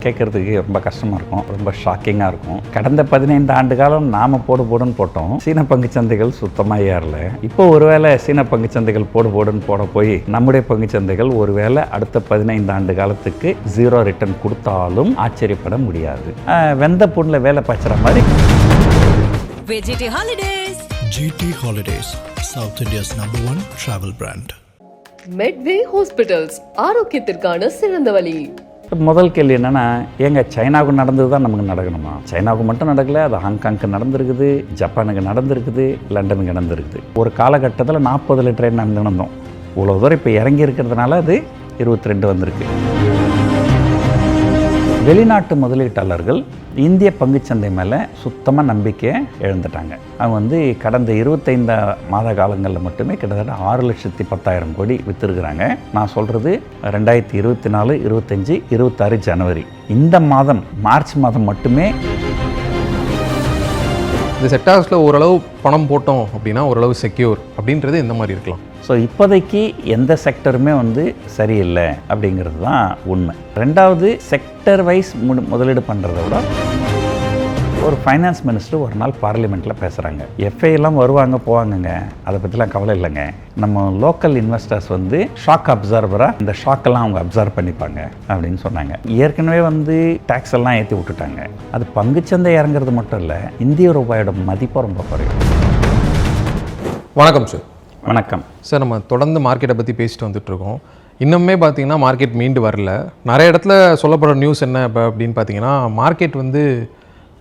கேட்குறதுக்கு ரொம்ப கஷ்டமாக இருக்கும், ரொம்ப ஷாக்கிங்காக இருக்கும். கடந்த 15 ஆண்டு காலம் நாம் போடுன்னு போட்டோம். சீன பங்குச்சந்தைகள் சுத்தமாக ஏறல. இப்போ ஒருவேளை சீன பங்குச்சந்தைகள் போடுன்னு போட போய் நம்முடைய பங்குச்சந்தைகள் ஒருவேளை அடுத்த 15 ஆண்டு காலத்துக்கு 0 ரிட்டர்ன் கொடுத்தாலும் ஆச்சரியப்பட முடியாது. வெந்த புண்ணில் வேலை பாய்ச்சுற மாதிரி. GT Holidays. GT Holidays, South India's #1 travel brand. Medway hospitals, ஆரோக்கியத்திற்கான சிறந்த வழி. முதல் கேள்வி என்னென்னா, ஏங்க சைனாவுக்கு நடந்தது தான் நமக்கு நடக்கணுமா? சைனாவுக்கு மட்டும் நடக்கல, அது ஹாங்காங்க்கு நடந்திருக்குது, ஜப்பானுக்கு நடந்திருக்குது, லண்டனுக்கு நடந்திருக்குது. ஒரு காலகட்டத்தில் 40 ட்ரெயின் நடந்தோம். இவ்வளோ தூரம் இப்போ இறங்கி இருக்கிறதுனால அது 22 வந்திருக்கு. வெளிநாட்டு முதலீட்டாளர்கள் இந்திய பங்குச்சந்தை மேலே சுத்தமாக நம்பிக்கையை இழந்துட்டாங்க. அவங்க கடந்த 25 மாத காலங்களில் மட்டுமே கிட்டத்தட்ட 6,10,000 கோடி விற்றுருக்குறாங்க. நான் சொல்கிறது 2024, 25, 26 ஜனவரி இந்த மாதம், மார்ச் மாதம் மட்டுமே. இந்த செக்டார்ஸில் ஓரளவு பணம் போட்டோம் அப்படின்னா ஓரளவு செக்யூர் அப்படின்றது எந்த மாதிரி இருக்கலாம்? ஸோ இப்போதைக்கு எந்த செக்டருமே சரியில்லை அப்படிங்கிறது தான் உண்மை. ரெண்டாவது, செக்டர் வைஸ் முதலீடு பண்ணுறத விட ஒரு ஃபைனான்ஸ் மினிஸ்டர் ஒரு நாள் பார்லிமெண்ட்டில் பேசுகிறாங்க. எஃப்ஐலாம் வருவாங்க போவாங்கங்க, அதை பற்றிலாம் கவலை இல்லைங்க. நம்ம லோக்கல் இன்வெஸ்டர்ஸ் ஷாக் அப்சர்வராக இந்த ஷாக்கெல்லாம் அவங்க அப்சர்வ் பண்ணிப்பாங்க அப்படின்னு சொன்னாங்க. ஏற்கனவே டேக்ஸ் எல்லாம் ஏற்றி விட்டுட்டாங்க. அது பங்குச்சந்தை இறங்குறது மட்டும் இல்லை, இந்திய ரூபாயோட மதிப்பு ரொம்ப குறையும். வணக்கம் சார். வணக்கம் சார். நம்ம தொடர்ந்து மார்க்கெட்டை பற்றி பேசிட்டு வந்துட்டுருக்கோம். இன்னுமே பார்த்தீங்கன்னா மார்க்கெட் மீண்டு வரல. நிறைய இடத்துல சொல்லப்படுற நியூஸ் என்ன இப்போ அப்படின்னு பார்த்தீங்கன்னா, மார்க்கெட்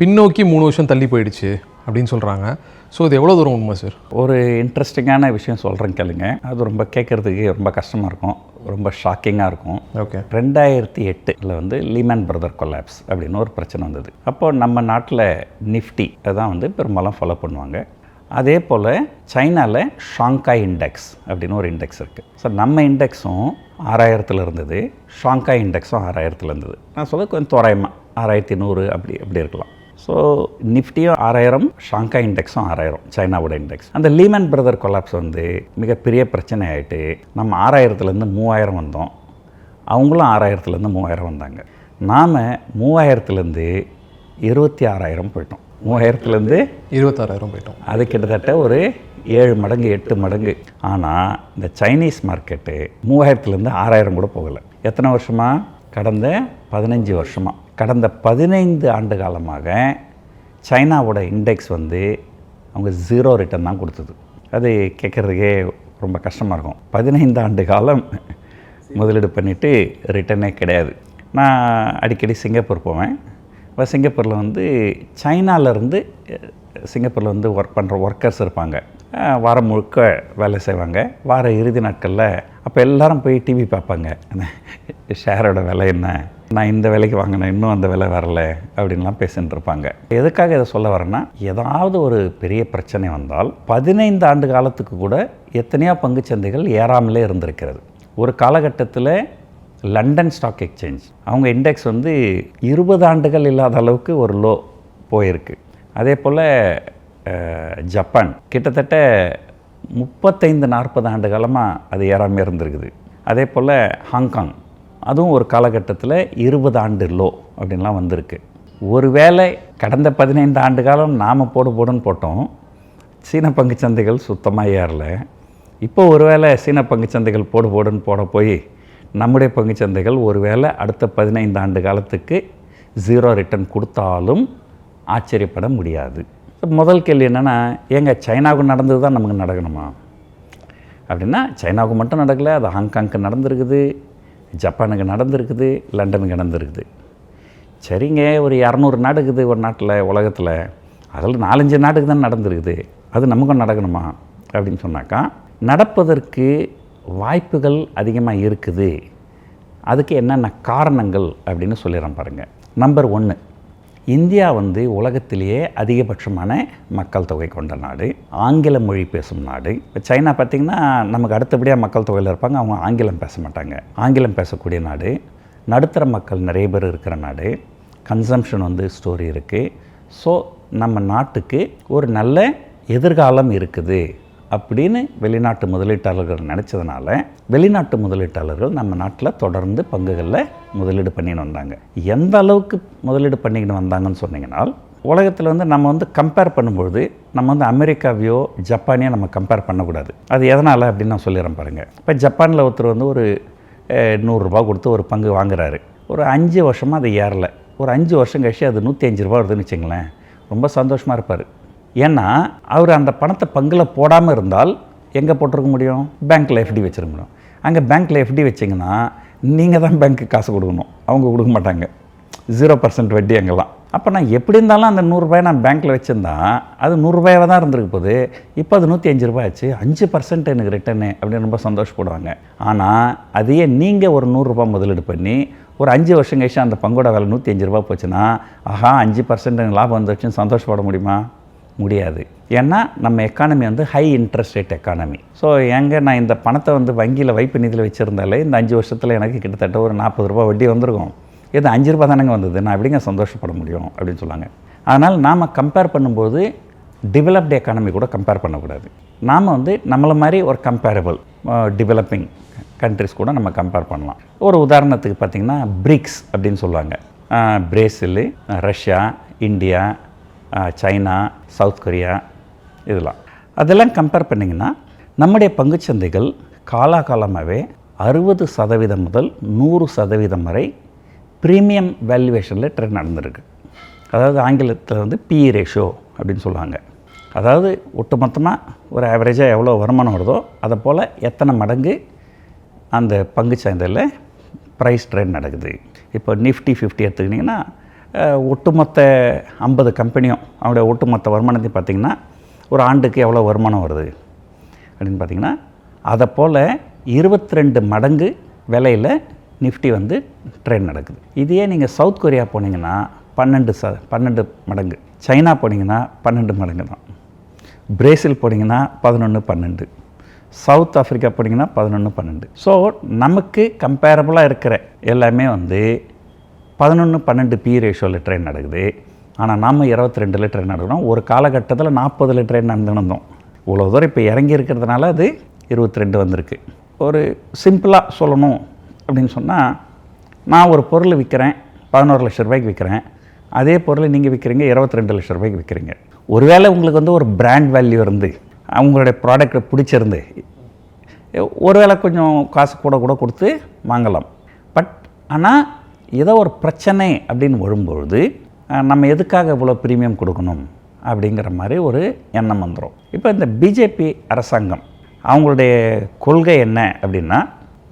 பின்னோக்கி 3 வருஷம் தள்ளி போயிடுச்சு அப்படின்னு சொல்கிறாங்க. ஸோ இது எவ்வளோ தூரம் உண்மை சார்? ஒரு இன்ட்ரெஸ்டிங்கான விஷயம் சொல்கிறேன் கேளுங்க. அது ரொம்ப கேட்குறதுக்கு ரொம்ப கஷ்டமாக இருக்கும், ரொம்ப ஷாக்கிங்காக இருக்கும். ஓகே. 2008 லீமன் பிரதர் கொலாப்ஸ் அப்படின்னு ஒரு பிரச்சனை வந்தது. அப்போது நம்ம நாட்டில் நிஃப்டி அதான் பெரும்பாலும் ஃபாலோ பண்ணுவாங்க. அதே போல் சைனாவில் ஷாங்காய் இண்டெக்ஸ் அப்படின்னு ஒரு இண்டெக்ஸ் இருக்குது. ஸோ நம்ம இண்டெக்ஸும் 6000 இருந்தது, ஷாங்காய் இண்டெக்ஸும் 6000 இருந்தது. நான் சொல்ல கொஞ்சம் தோராயமாக 6100 அப்படி இருக்கலாம். ஸோ நிஃப்டியும் 6000, ஷாங்காய் இண்டெக்ஸும் 6000, சைனாவோட இண்டெக்ஸ். அந்த லீமன் பிரதர் கொலாப்ஸ் மிகப்பெரிய பிரச்சனை ஆகிட்டு நம்ம 6000 3000 வந்தோம். அவங்களும் 6000 3000 வந்தாங்க. நாம் 3000 26,000 போயிட்டோம். 3000 26,000 போயிட்டோம். அது கிட்டத்தட்ட ஒரு 7 மடங்கு 8 மடங்கு. ஆனால் இந்த சைனீஸ் மார்க்கெட்டு 3000 6000 கூட போகலை. எத்தனை வருஷமாக? கடந்த 15 வருஷமாக. கடந்த 15 ஆண்டு காலமாக சைனாவோட இண்டெக்ஸ் அவங்க 0 ரிட்டர்ன் தான் கொடுத்தது. அது கேட்குறதுக்கே ரொம்ப கஷ்டமாக இருக்கும். 15 ஆண்டு காலம் முதலீடு பண்ணிவிட்டு ரிட்டர்னே கிடையாது. நான் அடிக்கடி சிங்கப்பூர் போவேன். இப்போ சிங்கப்பூரில் சைனாவிலேருந்து சிங்கப்பூரில் ஒர்க் பண்ணுற ஒர்க்கர்ஸ் இருப்பாங்க. வாரம் முழுக்க வேலை செய்வாங்க. வார இறுதி நாட்களில் அப்போ எல்லோரும் போய் டிவி பார்ப்பாங்க. ஷேரோட விலை என்ன, நான் இந்த விலைக்கு வாங்கினேன், இன்னும் அந்த விலை வரல அப்படின்லாம் பேசின்னு இருப்பாங்க. எதுக்காக இதை சொல்ல வரேன்னா, ஏதாவது ஒரு பெரிய பிரச்சனை வந்தால் 15 ஆண்டு காலத்துக்கு கூட எத்தனையோ பங்குச்சந்தைகள் ஏறாமலே இருந்திருக்கிறது. ஒரு காலகட்டத்தில் லண்டன் ஸ்டாக் எக்ஸ்சேஞ்ச் அவங்க இண்டெக்ஸ் 20 ஆண்டுகள் இல்லாத அளவுக்கு ஒரு லோ போயிருக்கு. அதே போல் ஜப்பான் கிட்டத்தட்ட 35-40 ஆண்டு காலமாக அது ஏறாமல் இருந்திருக்குது. அதே போல் ஹாங்காங் அதுவும் ஒரு காலகட்டத்தில் 20 ஆண்டு லோ அப்படின்லாம் வந்திருக்கு. ஒருவேளை கடந்த 15 ஆண்டு காலம் நாம் போடுன்னு போட்டோம். சீன பங்குச்சந்தைகள் சுத்தமாக ஏறல. இப்போ ஒருவேளை சீன பங்குச்சந்தைகள் போடுன்னு போட போய் நம்முடைய பங்குச்சந்தைகள் ஒருவேளை அடுத்த 15 ஆண்டு காலத்துக்கு 0 ரிட்டர்ன் கொடுத்தாலும் ஆச்சரியப்பட முடியாது. முதல் கேள்வி என்னென்னா, ஏங்க சைனாவுக்கு நடந்தது தான் நமக்கு நடக்கணுமா அப்படின்னா, சைனாவுக்கு மட்டும் நடக்கலை, அது ஹாங்காங்க்கு நடந்திருக்குது, ஜப்பானுக்கு நடந்திருக்குது, லண்டனுக்கு நடந்திருக்குது. சரிங்க, ஒரு 200 நாடு இருக்குது ஒரு நாட்டில், உலகத்தில். அதில் 4-5 நாட்டுக்கு தான் நடந்திருக்குது. அது நமக்கும் நடக்கணுமா அப்படின்னு சொன்னாக்கா, நடப்பதற்கு வாய்ப்புகள் அதிகமாக இருக்குது. அதுக்கு என்னென்ன காரணங்கள் அப்படின்னு சொல்லிடுறேன் பாருங்கள். நம்பர் 1, இந்தியா உலகத்திலேயே அதிகபட்சமான மக்கள் தொகை கொண்ட நாடு, ஆங்கில மொழி பேசும் நாடு. இப்போ சைனா பார்த்திங்கன்னா நமக்கு அடுத்தபடியாக மக்கள் தொகையில் இருப்பாங்க, அவங்க ஆங்கிலம் பேச மாட்டாங்க. ஆங்கிலம் பேசக்கூடிய நாடு, நடுத்தர மக்கள் நிறைய பேர் இருக்கிற நாடு, கன்சம்ஷன் ஸ்டோரி இருக்குது. ஸோ நம்ம நாட்டுக்கு ஒரு நல்ல எதிர்காலம் இருக்குது அப்படின்னு வெளிநாட்டு முதலீட்டாளர்கள் நினச்சதுனால வெளிநாட்டு முதலீட்டாளர்கள் நம்ம நாட்டில் தொடர்ந்து பங்குகளில் முதலீடு பண்ணின்னு வந்தாங்க. எந்த அளவுக்கு முதலீடு பண்ணிக்கின்னு வந்தாங்கன்னு சொன்னீங்கன்னா, உலகத்தில் வந்து நம்ம வந்து கம்பேர் பண்ணும்பொழுது நம்ம வந்து அமெரிக்காவையோ ஜப்பானையோ நம்ம கம்பேர் பண்ணக்கூடாது. அது எதனால் அப்படின்னு நான் சொல்லிடுறேன் பாருங்கள். இப்போ ஜப்பானில் ஒருத்தர் வந்து ஒரு 100 ரூபா கொடுத்து ஒரு பங்கு வாங்குறாரு. ஒரு 5 வருஷமாக அது ஏறலை. ஒரு 5 வருஷம் கழிச்சு அது 105 ரூபா வருதுன்னு வச்சுங்களேன், ரொம்ப சந்தோஷமாக இருப்பார். ஏன்னா அவர் அந்த பணத்தை பங்கில் போடாமல் இருந்தால் எங்கே போட்டிருக்க முடியும்? பேங்க்கில் எஃப்டி வச்சிருக்க முடியும். அங்கே பேங்க்கில் எஃப்டி வச்சிங்கன்னா நீங்கள் தான் பேங்க்கு காசு கொடுக்கணும், அவங்க கொடுக்க மாட்டாங்க. 0% வட்டி அங்கெல்லாம். அப்போ நான் எப்படி இருந்தாலும் அந்த 100 ரூபாய் நான் பேங்க்கில் வச்சுருந்தா அது 100 ரூபாயாக தான் இருந்திருக்கு போது. இப்போ அது 105 ரூபாய் ஆச்சு, 5% எனக்கு ரிட்டர்னு அப்படின்னு ரொம்ப சந்தோஷப்படுவாங்க. ஆனால் அதையே நீங்கள் ஒரு 100 ரூபாய் முதலீடு பண்ணி ஒரு 5 வருஷம் கழிச்சு அந்த பங்கோட விலை 105 ரூபா போச்சுன்னா, ஆஹா 5% லாபம் வந்துச்சுன்னு சந்தோஷப்பட முடியுமா? முடியாது. ஏன்னா நம்ம எக்கானமி வந்து high interest rate economy. So எங்கே நான் இந்த பணத்தை வந்து வங்கியில் வைப்பு நிதியில் வச்சுருந்தாலே இந்த 5 வருஷத்தில் எனக்கு கிட்டத்தட்ட ஒரு 40 ரூபா வட்டி வந்திருக்கும். இது 5 ரூபா தானங்க வந்தது, நான் எப்படிங்க சந்தோஷப்பட முடியும் அப்படின்னு சொன்னாங்க. அதனால் நாம் கம்பேர் பண்ணும்போது டெவலப்டு எக்கானமி கூட கம்பேர் பண்ணக்கூடாது. நாம் வந்து நம்மளை மாதிரி ஒரு கம்பேரபிள் டெவலப்பிங் கண்ட்ரிஸ் கூட நம்ம கம்பேர் பண்ணலாம். ஒரு உதாரணத்துக்கு பார்த்திங்கன்னா பிரிக்ஸ் அப்படின்னு சொல்லுவாங்க. Brazil, Russia, India, China, south Korea, அதெல்லாம் கம்பேர் பண்ணிங்கன்னா நம்முடைய பங்குச்சந்தைகள் காலாகாலமாகவே 60% முதல் 100% வரை ப்ரீமியம் வேல்யூவேஷனில் ட்ரெண்ட் நடந்திருக்கு. அதாவது ஆங்கிலத்தில் வந்து பிஇ ரேஷியோ அப்படின்னு சொல்லுவாங்க. அதாவது ஒட்டுமொத்தமாக ஒரு ஆவரேஜாக எவ்வளோ வருமானம் வருதோ அதை போல் எத்தனை மடங்கு அந்த பங்குச்சந்தையில் ப்ரைஸ் ட்ரெண்ட் நடக்குது. இப்போ நிஃப்டி 50 எடுத்துக்கிட்டிங்கன்னா ஒட்டுமொத்த 50 கம்பெனியும் அவங்களுடைய ஒட்டுமொத்த வருமானத்தையும் பார்த்திங்கன்னா ஒரு ஆண்டுக்கு எவ்வளோ வருமானம் வருது அப்படின்னு பார்த்திங்கன்னா அதை போல் 22 மடங்கு விலையில் நிஃப்டி வந்து ட்ரெண்ட் நடக்குது. இதையே நீங்கள் சவுத் கொரியா போனீங்கன்னா 12 மடங்கு, சைனா போனீங்கன்னா 12 மடங்கு தான், பிரேசில் போனீங்கன்னா 11, 12, சவுத் ஆஃப்ரிக்கா போனீங்கன்னா 11, 12. ஸோ நமக்கு கம்பேரபுளாக இருக்கிற எல்லாமே வந்து 11, 12 பி ரேஷியோவில் ட்ரெண்ட் நடக்குது. ஆனால் நாம் 22 ட்ரெண்ட் நடக்கணும். ஒரு காலகட்டத்தில் 40 ட்ரெண்ட் நடந்துருந்தோம். இவ்வளோ தூரம் இப்போ இறங்கி இருக்கிறதுனால அது 22 வந்திருக்கு. ஒரு சிம்பிளாக சொல்லணும் அப்படின்னு சொன்னால், நான் ஒரு பொருள் விற்கிறேன், 11 லட்ச ரூபாய்க்கு விற்கிறேன். அதே பொருளை நீங்கள் விற்கிறீங்க 22 லட்ச ரூபாய்க்கு விற்கிறீங்க. ஒருவேளை உங்களுக்கு வந்து ஒரு பிராண்ட் வேல்யூ இருந்து அவங்களுடைய ப்ராடக்டை பிடிச்சிருந்து ஒருவேளை கொஞ்சம் காசு கூட கொடுத்து வாங்கலாம். பட் ஆனால் ஏதோ ஒரு பிரச்சனை அப்படின்னு வரும்பொழுது நம்ம எதுக்காக இவ்வளோ ப்ரீமியம் கொடுக்கணும் அப்படிங்கிற மாதிரி ஒரு எண்ணம் வந்துடும். இப்போ இந்த பிஜேபி அரசாங்கம் அவங்களுடைய கொள்கை என்ன அப்படின்னா,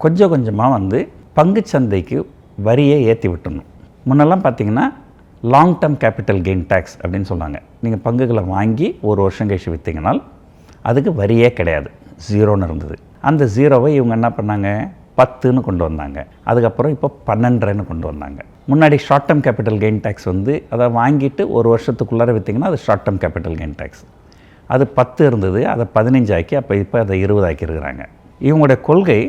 கொஞ்சம் கொஞ்சமாக வந்து பங்குச்சந்தைக்கு வரியை ஏற்றி விட்டுணும். முன்னெல்லாம் பார்த்திங்கன்னா long term capital gain tax அப்படின்னு சொன்னாங்க. நீங்கள் பங்குகளை வாங்கி ஒரு வருஷம் கழிச்சு விற்றீங்கனால் அதுக்கு வரியே கிடையாது, 0ன்னு இருந்தது. அந்த 0வை இவங்க என்ன பண்ணாங்க, 10ன்னு கொண்டு வந்தாங்க. அதுக்கப்புறம் இப்போ 12ன்னு கொண்டு வந்தாங்க. முன்னாடி short term capital gain tax வந்து அதை வாங்கிட்டு ஒரு வருஷத்துக்குள்ளார விற்றிங்கன்னா அது short term capital gain tax. அது 10 இருந்தது, அதை 15 ஆக்கி இப்போ அதை 20 ஆக்கியிருக்கிறாங்க. இவங்களுடைய கொள்கை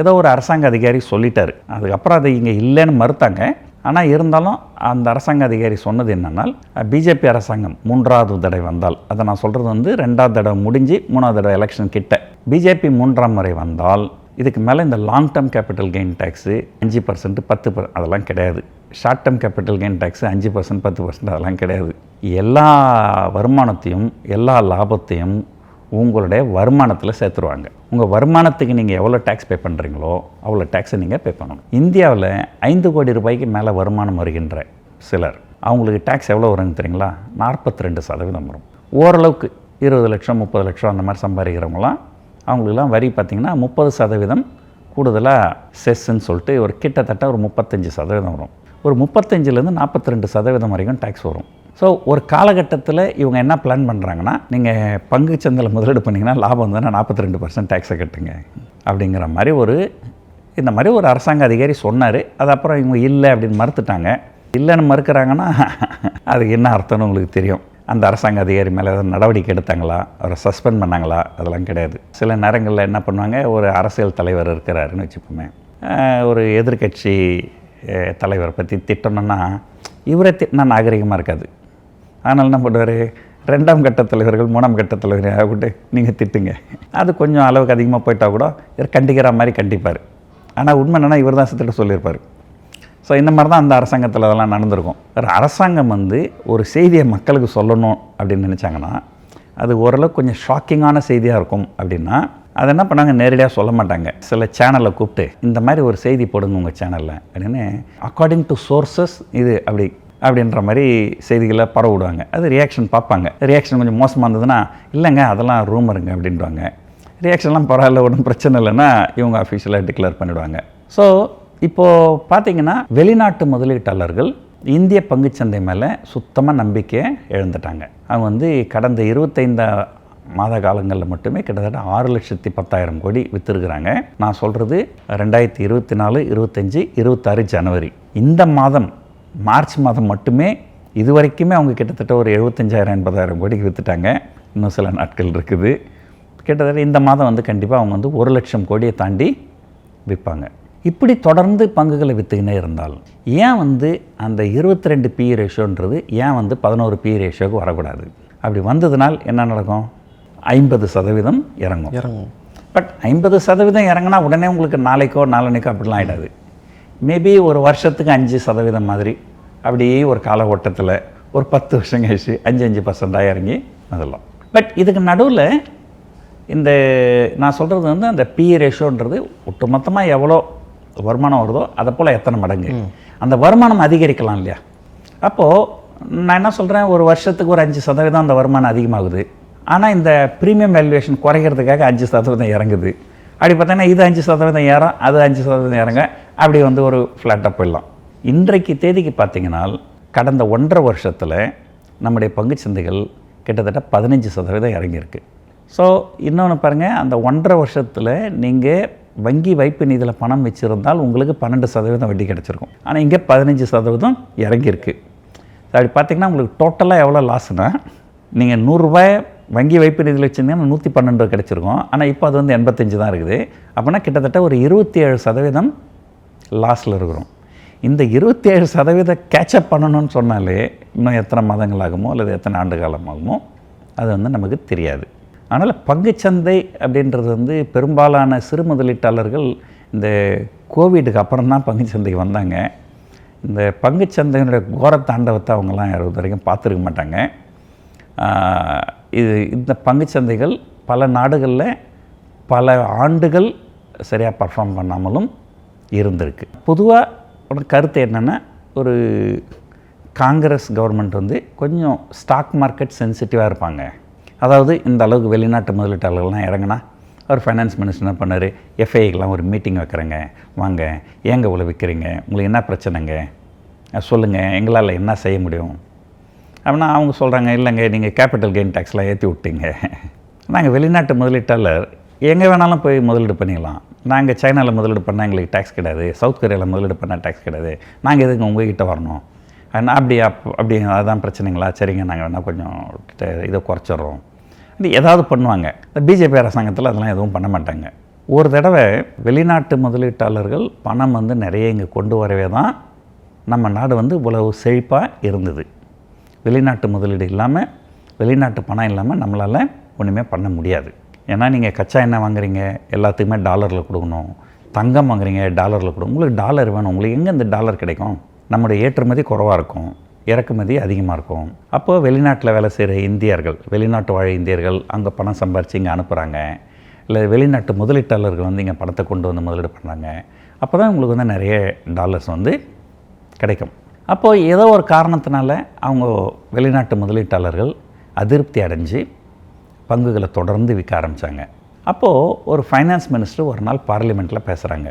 ஏதோ ஒரு அரசாங்க அதிகாரி சொல்லிட்டார். அதுக்கப்புறம் அதை இங்கே இல்லைன்னு மறுத்தாங்க. ஆனால் இருந்தாலும் அந்த அரசாங்க அதிகாரி சொன்னது என்னென்னால், பிஜேபி அரசாங்கம் 3வது தடவை வந்தால், அதை நான் சொல்கிறது வந்து 2வது தடவை முடிஞ்சு 3வது தடவை எலெக்ஷன் கிட்ட, பிஜேபி 3ஆம் முறை வந்தால் இதுக்கு மேலே இந்த long term capital gain tax 5%, 10% அதெல்லாம் கிடையாது. Short term capital gain tax 5%, 10% அதெல்லாம் கிடையாது. எல்லா வருமானத்தையும் எல்லா லாபத்தையும் உங்களுடைய வருமானத்தில் சேர்த்துருவாங்க. உங்கள் வருமானத்துக்கு நீங்கள் எவ்வளோ டேக்ஸ் பே பண்ணுறீங்களோ அவ்வளோ டேக்ஸை நீங்கள் பே பண்ணணும். இந்தியாவில் 5 கோடி ரூபாய்க்கு மேலே வருமானம் வருகின்ற சிலர், அவங்களுக்கு டேக்ஸ் எவ்வளோ வரும்னு தெரியுங்களா? 42% வரும். ஓரளவுக்கு 20 லட்சம் 30 லட்சம் அந்த மாதிரி சம்பாதிக்கிறவங்களாம் அவங்களுக்குலாம் வரி பார்த்திங்கன்னா 30% கூடுதலாக செஸ்ன்னு சொல்லிட்டு ஒரு கிட்டத்தட்ட ஒரு 35% வரும். ஒரு 35லேருந்து 42% வரைக்கும் டேக்ஸ் வரும். ஸோ ஒரு காலகட்டத்தில் இவங்க என்ன பிளான் பண்ணுறாங்கன்னா, நீங்கள் பங்கு சந்தையில் முதலீடு பண்ணிங்கன்னா லாபம் வந்ததுன்னா 42% டேக்ஸை கட்டுங்க அப்படிங்கிற மாதிரி இந்த மாதிரி ஒரு அரசாங்க அதிகாரி சொன்னார். அது அப்புறம் இவங்க இல்லை அப்படின்னு மறுத்துட்டாங்க. இல்லைன்னு மறுக்கிறாங்கன்னா அதுக்கு என்ன அர்த்தம்னு உங்களுக்கு தெரியும். அந்த அரசாங்க அதிகாரி மேலே ஏதாவது நடவடிக்கை எடுத்தாங்களா, அவரை சஸ்பெண்ட் பண்ணாங்களா? அதெல்லாம் கிடையாது. சில நேரங்களில் என்ன பண்ணுவாங்க, ஒரு அரசியல் தலைவர் இருக்கிறாருன்னு வச்சுப்போமே, ஒரு எதிர்கட்சி தலைவரை பற்றி திட்டணுன்னா இவரை திட்டினா நாகரிகமாக இருக்காது. அதனால் என்ன பண்ணுவார், 2ஆம் கட்ட தலைவர்கள் 3ஆம் கட்ட தலைவர்கள் விட்டு நீங்கள் திட்டுங்க. அது கொஞ்சம் அளவுக்கு அதிகமாக போயிட்டால் கூட இவர் கண்டிக்கிற மாதிரி கண்டிப்பார். ஆனால் உண்மை என்னென்னா இவர் தான் திட்ட சொல்லியிருப்பார். ஸோ இந்த மாதிரி தான் அந்த அரசாங்கத்தில் அதெல்லாம் நடந்திருக்கும். அரசாங்கம் வந்து ஒரு செய்தியை மக்களுக்கு சொல்லணும் அப்படின்னு நினச்சாங்கன்னா அது ஓரளவுக்கு கொஞ்சம் ஷாக்கிங்கான செய்தியாக இருக்கும். அப்படின்னா அதை என்ன பண்ணாங்க, நேரடியாக சொல்ல மாட்டாங்க. சில சேனலை கூப்பிட்டு இந்த மாதிரி ஒரு செய்தி போடுங்க உங்கள் சேனலில் அப்படின்னு அக்கார்டிங் டு சோர்சஸ் இது அப்படின்ற மாதிரி செய்திகளை பரவ விடுவாங்க. அது ரியாக்ஷன் பார்ப்பாங்க. ரியாக்ஷன் கொஞ்சம் மோசமாக இருந்ததுன்னா இல்லைங்க அதெல்லாம் ரூமருங்க அப்படின்வாங்க. ரியாக்ஷன்லாம் பரவாயில்ல, ஒன்றும் பிரச்சனை இல்லைன்னா இவங்க அஃபிஷியலாக டிக்ளேர் பண்ணிவிடுவாங்க. ஸோ இப்போது பார்த்தீங்கன்னா வெளிநாட்டு முதலீட்டாளர்கள் இந்திய பங்குச்சந்தை மேலே சுத்தமாக நம்பிக்கையை இழந்துட்டாங்க. அவங்க வந்து கடந்த 25 மாத காலங்களில் மட்டுமே கிட்டத்தட்ட 6,10,000 கோடி விற்றுருக்குறாங்க. நான் சொல்கிறது 2024, 25, 26 ஜனவரி இந்த மாதம் மார்ச் மாதம் மட்டுமே இது வரைக்குமே அவங்க கிட்டத்தட்ட ஒரு 75,000-80,000 கோடிக்கு விற்றுட்டாங்க. இன்னும் சில நாட்கள் இருக்குது. கிட்டத்தட்ட இந்த மாதம் வந்து கண்டிப்பாக அவங்க வந்து 1,00,000 கோடியை தாண்டி விற்பாங்க. இப்படி தொடர்ந்து பங்குகளை விற்றுக்கினே இருந்தால் ஏன் வந்து அந்த 22 PE ரேஷியோன்றது ஏன் வந்து 11 PE ரேஷியோவுக்கு வரக்கூடாது? அப்படி வந்ததுனால் என்ன நடக்கும்? 50% இறங்கும். பட் 50% இறங்கினா உடனே உங்களுக்கு நாளைக்கோ நாளன்னைக்கோ அப்படிலாம் ஆகிடாது. மேபி ஒரு வருஷத்துக்கு 5% மாதிரி அப்படியே ஒரு கால ஓட்டத்தில் ஒரு 10 வருஷம் கழிச்சு 5% இறங்கி அதெல்லாம். பட் இதுக்கு நடுவில் இந்த நான் சொல்கிறது வந்து அந்த PE ரேஷியோன்றது ஒட்டுமொத்தமாக எவ்வளோ வருமானம் வருதோ அதை போல் எத்தனை மடங்கு அந்த வருமானம் அதிகரிக்கலாம் இல்லையா? அப்போது நான் என்ன சொல்கிறேன், ஒரு வருஷத்துக்கு ஒரு 5% அந்த வருமானம் அதிகமாகுது. ஆனால் இந்த ப்ரீமியம் வேல்யூவேஷன் குறைக்கிறதுக்காக 5% இறங்குது. அப்படி பார்த்தீங்கன்னா இது 5% ஏறும், அது 5% இறங்க, அப்படி வந்து ஒரு ஃப்ளாட்டாக போயிடலாம். இன்றைக்கு தேதிக்கு பார்த்தீங்கன்னா கடந்த 1.5 வருஷத்தில் நம்முடைய பங்குச்சந்தைகள் கிட்டத்தட்ட 15% இறங்கியிருக்கு. ஸோ இன்னொன்று பாருங்கள், அந்த 1.5 வருஷத்தில் நீங்கள் வங்கி வைப்பு நிதியில் பணம் வச்சுருந்தால் உங்களுக்கு 12% வட்டி கிடச்சிருக்கும். ஆனால் இங்கே 15% இறங்கியிருக்கு. அப்படி பார்த்திங்கன்னா உங்களுக்கு டோட்டலாக எவ்வளோ லாஸ்னா, நீங்கள் 100 ரூபாய் வங்கி வைப்பு நிதியில் வச்சுருந்தீங்கன்னா 112 கிடச்சிருக்கும். ஆனால் இப்போ அது வந்து 85 தான் இருக்குது. அப்படின்னா கிட்டத்தட்ட ஒரு 27% லாஸில் இருக்கிறோம். இந்த 27% கேட்சப் பண்ணணும்னு சொன்னாலே இன்னும் எத்தனை மாதங்கள் ஆகுமோ அல்லது எத்தனை ஆண்டு காலம் ஆகுமோ அது வந்து நமக்கு தெரியாது. அதனால் பங்குச்சந்தை அப்படின்றது வந்து பெரும்பாலான சிறு முதலீட்டாளர்கள் இந்த கோவிடுக்கு அப்புறம் தான் பங்குச்சந்தைக்கு வந்தாங்க. இந்த பங்குச்சந்தையினுடைய கோர தாண்டவத்தை அவங்கெல்லாம் யாரும் வரைக்கும் பார்த்துருக்க மாட்டாங்க. இந்த பங்குச்சந்தைகள் பல நாடுகளில் பல ஆண்டுகள் சரியாக பர்ஃபார்ம் பண்ணாமலும் இருந்திருக்கு. பொதுவாக கருத்து என்னென்னா, ஒரு காங்கிரஸ் கவர்மெண்ட் வந்து கொஞ்சம் ஸ்டாக் மார்க்கெட் சென்சிட்டிவாக இருப்பாங்க. அதாவது இந்த அளவுக்கு வெளிநாட்டு முதலீட்டாளர்கள்லாம் இறங்கினா அவர் ஃபைனான்ஸ் மினிஸ்டர் என்ன பண்ணார், எஃப்ஐக்கெலாம் ஒரு மீட்டிங் வைக்கிறேங்க, வாங்க ஏங்க இவ்வளோ விற்கிறீங்க, உங்களுக்கு என்ன பிரச்சனைங்க சொல்லுங்கள், எங்களால் என்ன செய்ய முடியும் அப்படின்னா அவங்க சொல்கிறாங்க, இல்லைங்க நீங்கள் கேபிட்டல் கெயின் டேக்ஸ்லாம் ஏற்றி விட்டீங்க, நாங்கள் வெளிநாட்டு முதலீட்டாளர் எங்கே வேணாலும் போய் முதலீடு பண்ணிக்கலாம், நாங்கள் சைனாவில் முதலீடு பண்ணால் எங்களுக்கு டேக்ஸ் கிடையாது, சவுத் கொரியாவில் முதலீடு பண்ணால் டேக்ஸ் கிடையாது, நாங்கள் எதுக்கு உங்கள்கிட்ட வரணும், ஆனால் அப்படி அதுதான் பிரச்சனைங்களா, சரிங்க நாங்கள் வேணால் கொஞ்சம் இதை குறைச்சிட்றோம், ஏதாவது பண்ணுவாங்க. இந்த பிஜேபி அரசாங்கத்தில் அதெல்லாம் எதுவும் பண்ண மாட்டாங்க. ஒரு தடவை வெளிநாட்டு முதலீட்டாளர்கள் பணம் வந்து நிறைய இங்கே கொண்டு வரவே தான் நம்ம நாடு வந்து இவ்வளவு செழிப்பாக இருந்தது. வெளிநாட்டு முதலீடு இல்லாமல், வெளிநாட்டு பணம் இல்லாமல் நம்மளால் ஒன்றுமே பண்ண முடியாது. ஏன்னா நீங்கள் கச்சா எண்ணெய் வாங்குறீங்க, எல்லாத்துக்குமே டாலரில் கொடுக்கணும், தங்கம் வாங்குறீங்க டாலரில் கொடுக்கணும், உங்களுக்கு டாலர் வேணும், உங்களுக்கு எங்கே இந்த டாலர் கிடைக்கும்? நம்முடைய ஏற்றுமதி குறைவாக இருக்கும், இறக்குமதி அதிகமாக இருக்கும். அப்போது வெளிநாட்டில் வேலை செய்கிற இந்தியர்கள், வெளிநாட்டு வாழ இந்தியர்கள் அங்கே பணம் சம்பாரித்து இங்கே அனுப்புகிறாங்க, இல்லை வெளிநாட்டு முதலீட்டாளர்கள் வந்து இங்கே பணத்தை கொண்டு வந்து முதலீடு பண்ணுறாங்க. அப்போ தான் உங்களுக்கு வந்து நிறைய டாலர்ஸ் வந்து கிடைக்கும். அப்போது ஏதோ ஒரு காரணத்தினால அவங்க வெளிநாட்டு முதலீட்டாளர்கள் அதிருப்தி அடைஞ்சு பங்குகளை தொடர்ந்து விற்க ஆரம்பித்தாங்க. அப்போது ஒரு ஃபைனான்ஸ் மினிஸ்டர் ஒரு நாள் பார்லிமெண்ட்டில் பேசுகிறாங்க.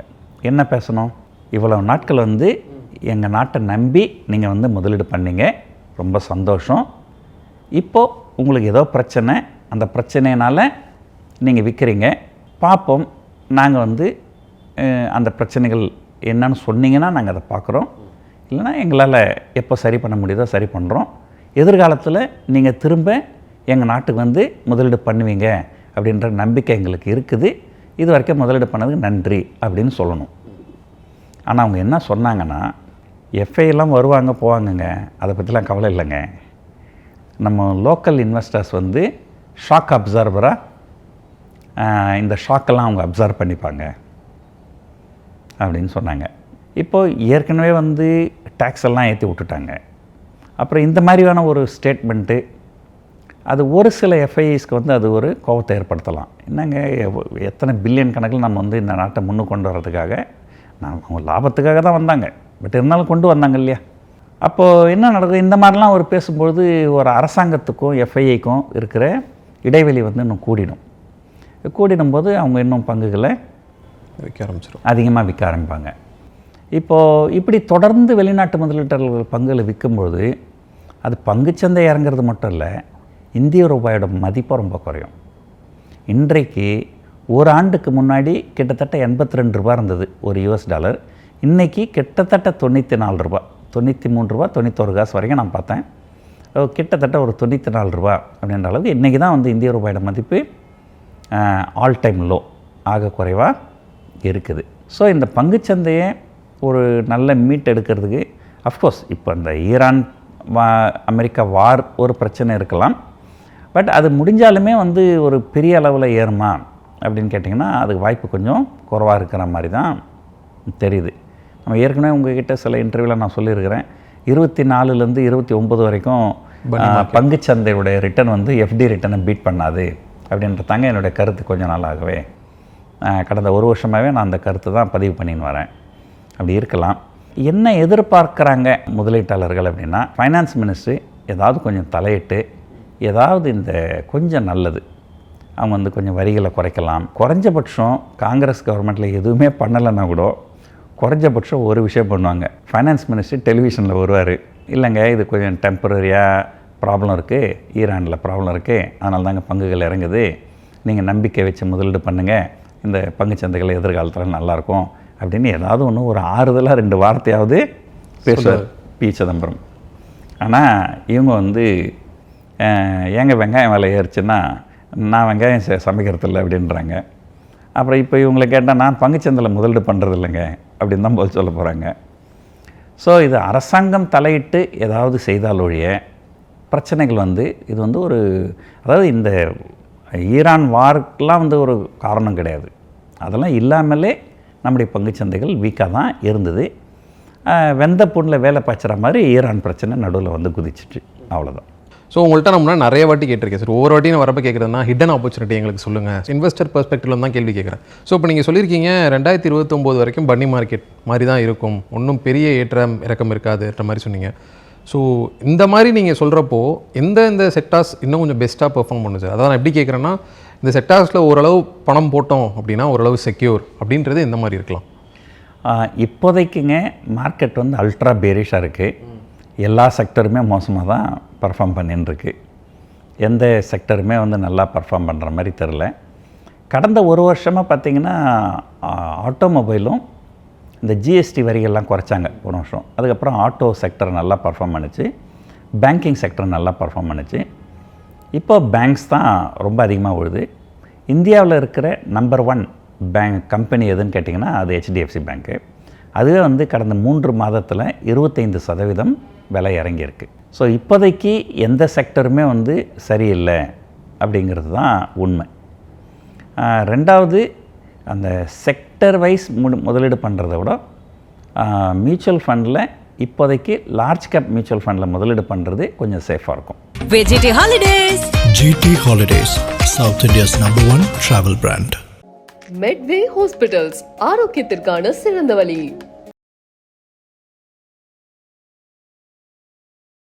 என்ன பேசணும், இவ்வளவு நாட்கள் வந்து எங்கள் நாட்டை நம்பி நீங்கள் வந்து முதலீடு பண்ணீங்க, ரொம்ப சந்தோஷம், இப்போது உங்களுக்கு ஏதோ பிரச்சனை, அந்த பிரச்சனையினால் நீங்கள் விற்கிறீங்க, பார்ப்போம், நாங்கள் வந்து அந்த பிரச்சனைகள் என்னன்னு சொன்னீங்கன்னா நாங்கள் அதை பார்க்குறோம், இல்லைனா எங்களால் எப்போ சரி பண்ண முடியுதோ சரி பண்ணுறோம், எதிர்காலத்தில் நீங்கள் திரும்ப எங்கள் நாட்டுக்கு வந்து முதலீடு பண்ணுவீங்க அப்படின்ற நம்பிக்கை எங்களுக்கு இருக்குது, இது வரைக்கும் முதலீடு பண்ணதுக்கு நன்றி அப்படின்னு சொல்லணும். ஆனால் அவங்க என்ன சொன்னாங்கன்னா, எஃப்ஐலாம் வருவாங்க போவாங்கங்க, அதை பற்றிலாம் கவலை இல்லைங்க, நம்ம லோக்கல் இன்வெஸ்டர்ஸ் வந்து ஷாக் அப்சர்வராக இந்த ஷாக்கெல்லாம் அவங்க அப்சர்வ் பண்ணிப்பாங்க அப்படின்னு சொன்னாங்க. இப்போது ஏற்கனவே வந்து டேக்ஸ் எல்லாம் ஏற்றி விட்டுட்டாங்க. அப்புறம் இந்த மாதிரியான ஒரு ஸ்டேட்மெண்ட்டு அது ஒரு சில எஃப்ஐஸ்க்கு வந்து அது ஒரு கோபத்தை ஏற்படுத்தலாம். என்னங்க எத்தனை பில்லியன் கணக்கில் நம்ம வந்து இந்த நாட்டை முன்னுக்கு கொண்டு வர்றதுக்காக அவங்க லாபத்துக்காக தான் வந்தாங்க, பட் இருந்தாலும் கொண்டு வந்தாங்க இல்லையா. அப்போது என்ன நடக்குது, இந்த மாதிரிலாம் ஒரு பேசும்பொழுது ஒரு அரசாங்கத்துக்கும் எஃப்ஐஐக்கும் இருக்கிற இடைவெளி வந்து இன்னும் கூடிடும்போது அவங்க இன்னும் பங்குகளை அதிகமாக விற்க ஆரம்பிப்பாங்க. இப்போது இப்படி தொடர்ந்து வெளிநாட்டு முதலீட்டாளர்கள் பங்குகளை விற்கும்போது அது பங்குச்சந்தை இறங்கிறது மட்டும் இல்லை, இந்திய ரூபாயோட மதிப்பு ரொம்ப குறையும். இன்றைக்கு ஒரு ஆண்டுக்கு முன்னாடி கிட்டத்தட்ட 82 ரூபா இருந்தது ஒரு $. இன்றைக்கி கிட்டத்தட்ட 94 ரூபா, 93 ரூபா 91 காசு வரைக்கும் நான் பார்த்தேன். கிட்டத்தட்ட ஒரு 94 ரூபா அப்படின்ற அளவுக்கு இன்றைக்கி தான் வந்து இந்திய ரூபாயோட மதிப்பு ஆல் டைம் லோ ஆக குறைவாக இருக்குது. ஸோ இந்த பங்குச்சந்தையை ஒரு நல்ல மீட் எடுக்கிறதுக்கு அஃப்கோர்ஸ் இப்போ இந்த ஈரான் அமெரிக்கா வார் ஒரு பிரச்சனை இருக்கலாம், பட் அது முடிஞ்சாலுமே வந்து ஒரு பெரிய அளவில் ஏறுமா அப்படின்னு கேட்டிங்கன்னா அதுக்கு வாய்ப்பு கொஞ்சம் குறைவாக இருக்கிற மாதிரி தான் தெரியுது. நம்ம ஏற்கனவே உங்ககிட்ட சில இன்டர்வியூவில் நான் சொல்லியிருக்கிறேன், 24லேருந்து 29 வரைக்கும் பங்குச்சந்தையுடைய ரிட்டர்ன் வந்து எஃப்டி ரிட்டனை பீட் பண்ணாது அப்படின்றதாங்க என்னுடைய கருத்து. கொஞ்சம் நாளாகவே கடந்த ஒரு வருஷமாகவே நான் அந்த கருத்து தான் பதிவு பண்ணின்னு வரேன். அப்படி இருக்கலாம். என்ன எதிர்பார்க்குறாங்க முதலீட்டாளர்கள் அப்படின்னா, ஃபைனான்ஸ் மினிஸ்ட்ரி ஏதாவது கொஞ்சம் தலையிட்டு ஏதாவது இந்த கொஞ்சம் நல்லது அவங்க வந்து கொஞ்சம் வரிகளை குறைக்கலாம். குறைஞ்சபட்சம் காங்கிரஸ் கவர்மெண்ட்டில் எதுவுமே பண்ணலைன்னா கூட குறைஞ்சபட்சம் ஒரு விஷயம் பண்ணுவாங்க. ஃபைனான்ஸ் மினிஸ்ட்ரி டெலிவிஷனில் வருவார், இல்லைங்க இது கொஞ்சம் டெம்பரரியாக ப்ராப்ளம் இருக்குது, ஈரானில் ப்ராப்ளம் இருக்குது, அதனால தாங்க பங்குகள் இறங்குது, நீங்கள் நம்பிக்கை வச்சு முதலீடு பண்ணுங்கள், இந்த பங்குச்சந்தைகள் எதிர்காலத்தில் நல்லாயிருக்கும் அப்படின்னு ஏதாவது ஒன்று ஒரு ஆறுதலாக 2 வார்த்தையாவது பேசுவார் பி. சிதம்பரம். ஆனால் இவங்க வந்து ஏங்க வெங்காயம் விலை ஏறிச்சுன்னா நான் வெங்காயம் சமைக்கிறதில்ல அப்படின்றாங்க. அப்புறம் இப்போ இவங்களை கேட்டால் நான் பங்குச்சந்தையில் முதலீடு பண்ணுறது இல்லைங்க அப்படின்னு தான் போல் சொல்ல போகிறாங்க. ஸோ இது அரசாங்கம் தலையிட்டு ஏதாவது செய்தால் ஒழிய பிரச்சனைகள் வந்து இது வந்து ஒரு, அதாவது இந்த ஈரான் வார்க்கெலாம் வந்து ஒரு காரணம் கிடையாது. அதெல்லாம் இல்லாமலே நம்முடைய பங்குச்சந்தைகள் வீக்காக தான் இருந்தது. வெந்த புண்ணில் வேலை பாய்ச்சுற மாதிரி ஈரான் பிரச்சனை நடுவில் வந்து குதிச்சிட்டு, அவ்வளோதான். ஸோ உங்கள்கிட்ட நம்ம நிறைய வாட்டி கேட்டிருக்கேன் சார். ஒவ்வொரு வாட்டி நான் வரப்போ கேட்குறதுனா ஹிடன் ஆப்பர்ச்சுனிட்டி எங்களுக்கு சொல்லுங்கள், இன்வெஸ்டர் பெர்ஸ்பெக்டிவ்ல தான் கேள்வி கேட்குறேன். ஸோ இப்போ நீங்கள் சொல்லியிருக்கீங்க 2029 வரைக்கும் பன்னி மார்க்கெட் மாதிரி தான் இருக்கும், ஒன்றும் பெரிய ஏற்றம் இறக்கம் இருக்காதுன்ற மாதிரி சொன்னீங்க. ஸோ இந்த மாதிரி நீங்கள் சொல்கிறப்போ இந்த செக்டார்ஸ் இன்னும் கொஞ்சம் பெஸ்ட்டாக பெர்ஃபார்ம் பண்ணுது சார்? அதான் நான் எப்படி கேட்குறேன்னா, இந்த செக்டார்ஸில் ஓரளவு பணம் போட்டோம் அப்படின்னா ஓரளவு செக்யூர் அப்படின்றது எந்த மாதிரி இருக்கலாம்? இப்போதைக்குங்க மார்க்கெட் வந்து அல்ட்ரா பேரிஷாக இருக்குது. எல்லா செக்டருமே மோசமாக தான் பர்ஃபார்ம் பண்ணிட்டுருக்கு. எந்த செக்டருமே வந்து நல்லா பர்ஃபார்ம் பண்ணுற மாதிரி தெரில. கடந்த ஒரு வருஷமாக பார்த்திங்கன்னா ஆட்டோமொபைலும் இந்த ஜிஎஸ்டி வரிகள்லாம் குறைச்சாங்க ஒரு வருஷம். அதுக்கப்புறம் ஆட்டோ செக்டர் நல்லா பர்ஃபார்ம் பண்ணிச்சு, பேங்கிங் செக்டர் நல்லா பர்ஃபார்ம் பண்ணிச்சு. இப்போ பேங்க்ஸ் தான் ரொம்ப அதிகமாக விழுது. இந்தியாவில் இருக்கிற நம்பர் 1 பேங்க் கம்பெனி எதுன்னு கேட்டிங்கன்னா அது HDFC பேங்க்கு. அதுவே வந்து கடந்த 3 மாதத்தில் 25% விலை இறங்கியிருக்கு. ஸோ இப்போதைக்கு எந்த செக்டருமே வந்து சரியில்லை அப்படிங்கிறது தான் உண்மை. ரெண்டாவது, அந்த செக்டர் வைஸ் முதலீடு பண்ணுறத விட மியூச்சுவல் ஃபண்டில் இப்போதைக்கு லார்ஜ் கேப் மியூச்சுவல் ஃபண்டில் முதலீடு பண்ணுறது கொஞ்சம் சேஃபாக இருக்கும். VGT Holidays. GT Holidays, South India's #1 travel brand. Medway hospitals, ஆரோக்கியத்திற்கான சிறந்த வழி.